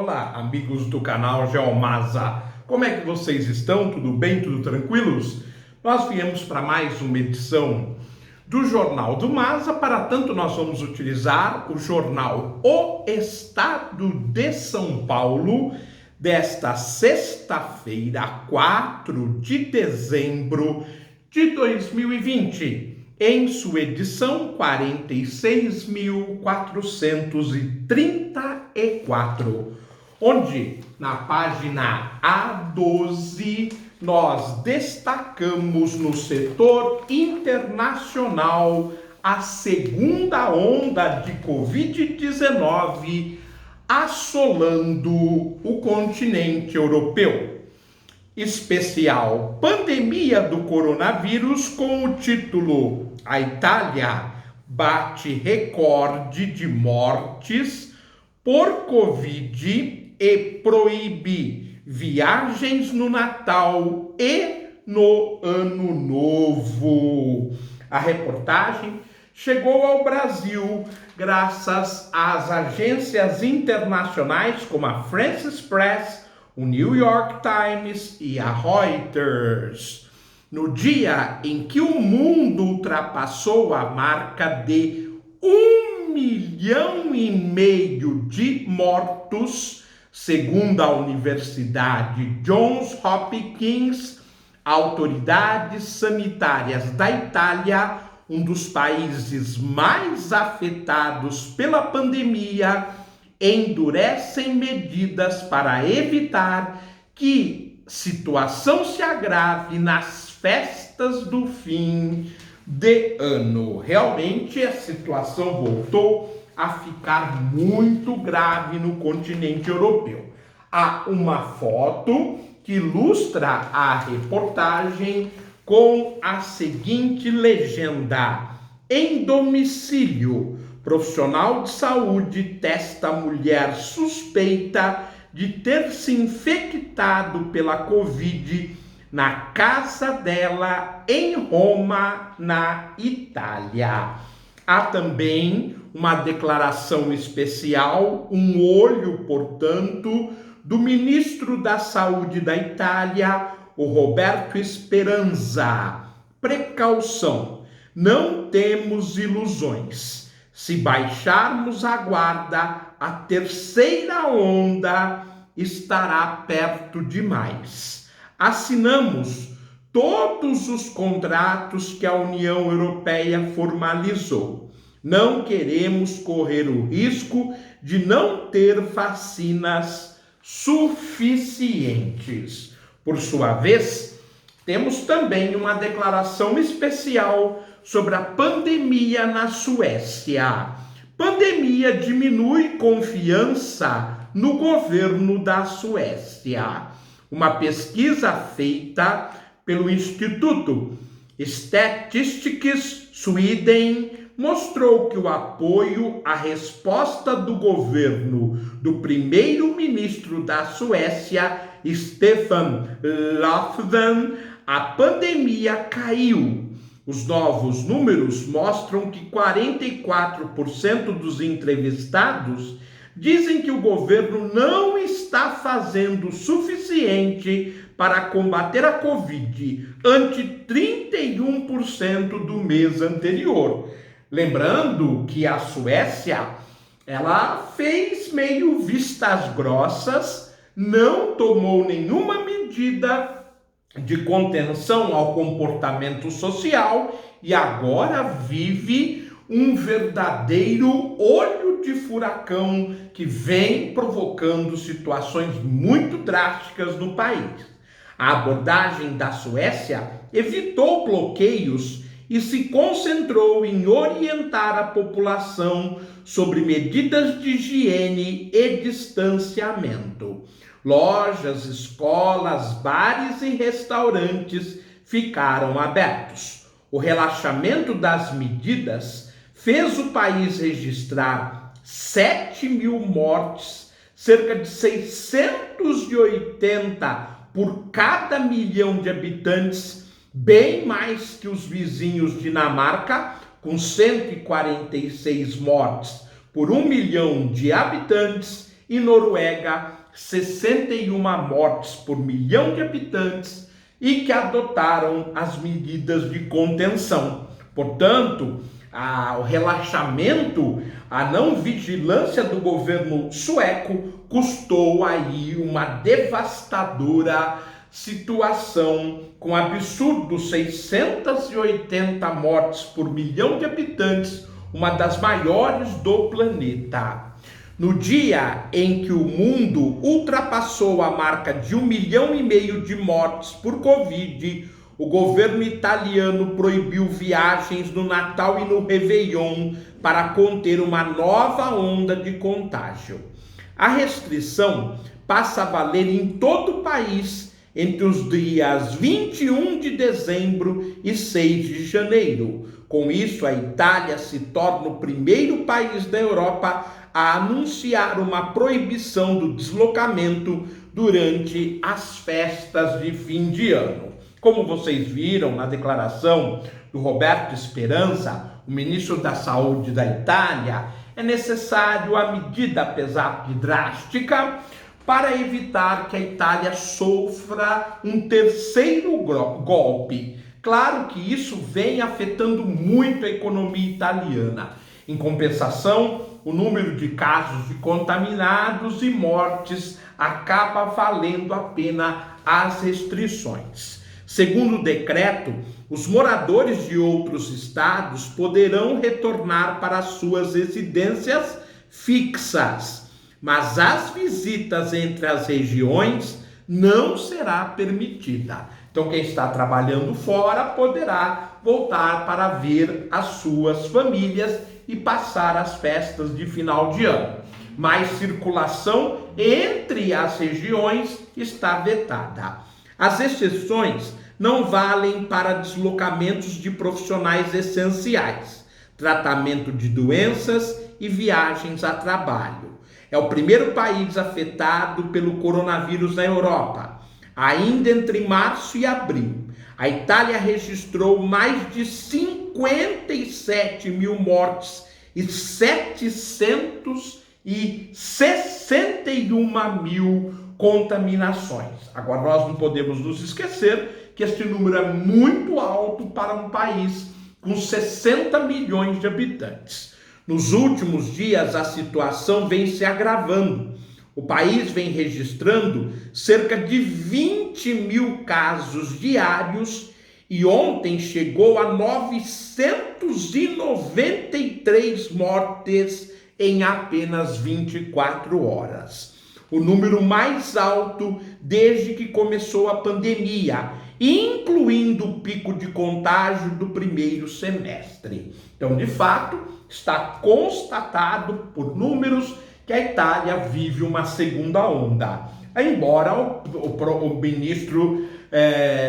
Olá, amigos do canal Geomasa. Como é que vocês estão? Tudo bem? Tudo tranquilos? Nós viemos para mais uma edição do Jornal do Masa. Para tanto, nós vamos utilizar o jornal O Estado de São Paulo desta sexta-feira, 4 de dezembro de 2020, em sua edição 46.434, onde na página A12 nós destacamos no setor internacional a segunda onda de Covid-19 assolando o continente europeu. Especial Pandemia do Coronavírus, com o título A Itália bate recorde de mortes por Covid e proíbe viagens no Natal e no Ano Novo. A reportagem chegou ao Brasil graças às agências internacionais como a France Press, o New York Times e a Reuters. No dia em que o mundo ultrapassou a marca de 1,5 milhão de mortos, segundo a Universidade Johns Hopkins, autoridades sanitárias da Itália, um dos países mais afetados pela pandemia, endurecem medidas para evitar que situação se agrave nas festas do fim de ano. Realmente a situação voltou a ficar muito grave no continente europeu. Há uma foto que ilustra a reportagem com a seguinte legenda: em domicílio, profissional de saúde testa mulher suspeita de ter se infectado pela Covid na casa dela em Roma, na Itália. Há também uma declaração especial, um olho, portanto, do ministro da Saúde da Itália, o Roberto Speranza. Precaução, não temos ilusões. Se baixarmos a guarda, a terceira onda estará perto demais. Assinamos todos os contratos que a União Europeia formalizou. Não queremos correr o risco de não ter vacinas suficientes. Por sua vez, temos também uma declaração especial sobre a pandemia na Suécia. Pandemia diminui confiança no governo da Suécia. Uma pesquisa feita pelo Instituto Statistics Sweden mostrou que o apoio à resposta do governo do primeiro-ministro da Suécia, Stefan Löfven, à pandemia caiu. Os novos números mostram que 44% dos entrevistados dizem que o governo não está fazendo o suficiente para combater a Covid, ante 31% do mês anterior. Lembrando que a Suécia, ela fez meio vistas grossas, não tomou nenhuma medida de contenção ao comportamento social e agora vive um verdadeiro olho de furacão que vem provocando situações muito drásticas no país. A abordagem da Suécia evitou bloqueios e se concentrou em orientar a população sobre medidas de higiene e distanciamento. Lojas, escolas, bares e restaurantes ficaram abertos. O relaxamento das medidas fez o país registrar 7.000 mortes, cerca de 680 por cada milhão de habitantes, bem mais que os vizinhos Dinamarca, com 146 mortes por 1 milhão de habitantes, e Noruega 61 mortes por milhão de habitantes e que adotaram as medidas de contenção. Portanto, o relaxamento, a não vigilância do governo sueco custou aí uma devastadora situação com absurdos 680 mortes por milhão de habitantes, uma das maiores do planeta. No dia em que o mundo ultrapassou a marca de 1,5 milhão de mortes por Covid, o governo italiano proibiu viagens no Natal e no Réveillon para conter uma nova onda de contágio. A restrição passa a valer em todo o país entre os dias 21 de dezembro e 6 de janeiro. Com isso, a Itália se torna o primeiro país da Europa a anunciar uma proibição do deslocamento durante as festas de fim de ano. Como vocês viram na declaração do Roberto Speranza, o ministro da Saúde da Itália, é necessário a medida, apesar de drástica, para evitar que a Itália sofra um terceiro golpe. Claro que isso vem afetando muito a economia italiana. Em compensação, o número de casos de contaminados e mortes acaba valendo a pena as restrições. Segundo o decreto, os moradores de outros estados poderão retornar para suas residências fixas, mas as visitas entre as regiões não será permitida. Então, quem está trabalhando fora poderá voltar para ver as suas famílias e passar as festas de final de ano. Mas circulação entre as regiões está vetada. As exceções não valem para deslocamentos de profissionais essenciais, tratamento de doenças e viagens a trabalho. É o primeiro país afetado pelo coronavírus na Europa. Ainda entre março e abril, a Itália registrou mais de 57 mil mortes e 761 mil contaminações. Agora, nós não podemos nos esquecer que este número é muito alto para um país com 60 milhões de habitantes. Nos últimos dias, a situação vem se agravando. O país vem registrando cerca de 20 mil casos diários e ontem chegou a 993 mortes em apenas 24 horas. O número mais alto desde que começou a pandemia, incluindo o pico de contágio do primeiro semestre. Então, de fato, está constatado por números que a Itália vive uma segunda onda. Embora o ministro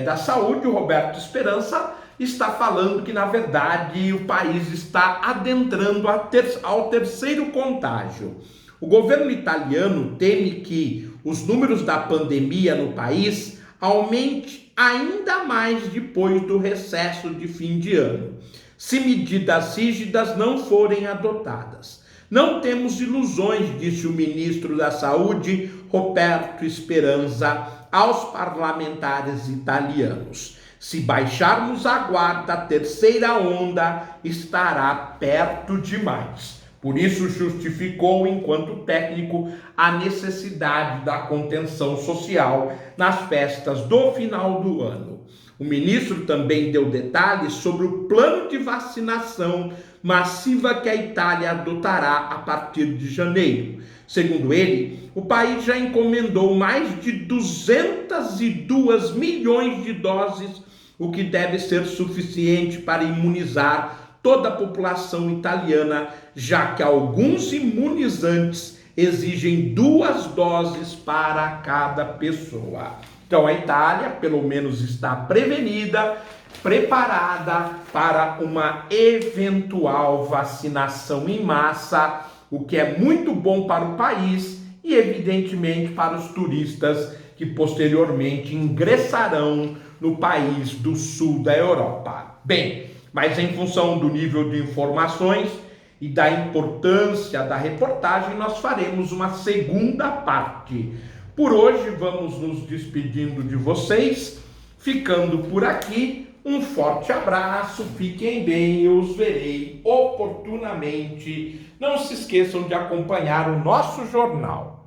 da Saúde, o Roberto Speranza, está falando que, na verdade, o país está adentrando ao terceiro contágio. O governo italiano teme que os números da pandemia no país aumente ainda mais depois do recesso de fim de ano, se medidas rígidas não forem adotadas. Não temos ilusões, disse o ministro da Saúde, Roberto Speranza, aos parlamentares italianos. Se baixarmos a guarda, a terceira onda estará perto demais. Por isso, justificou, enquanto técnico, a necessidade da contenção social nas festas do final do ano. O ministro também deu detalhes sobre o plano de vacinação massiva que a Itália adotará a partir de janeiro. Segundo ele, o país já encomendou mais de 202 milhões de doses, o que deve ser suficiente para imunizar toda a população italiana, já que alguns imunizantes exigem 2 doses para cada pessoa. Então a Itália, pelo menos, está prevenida, preparada para uma eventual vacinação em massa, o que é muito bom para o país e, evidentemente, para os turistas que posteriormente ingressarão no país do sul da Europa. Bem, mas em função do nível de informações e da importância da reportagem, nós faremos uma segunda parte. Por hoje, vamos nos despedindo de vocês, ficando por aqui. Um forte abraço, fiquem bem, eu os verei oportunamente. Não se esqueçam de acompanhar o nosso jornal.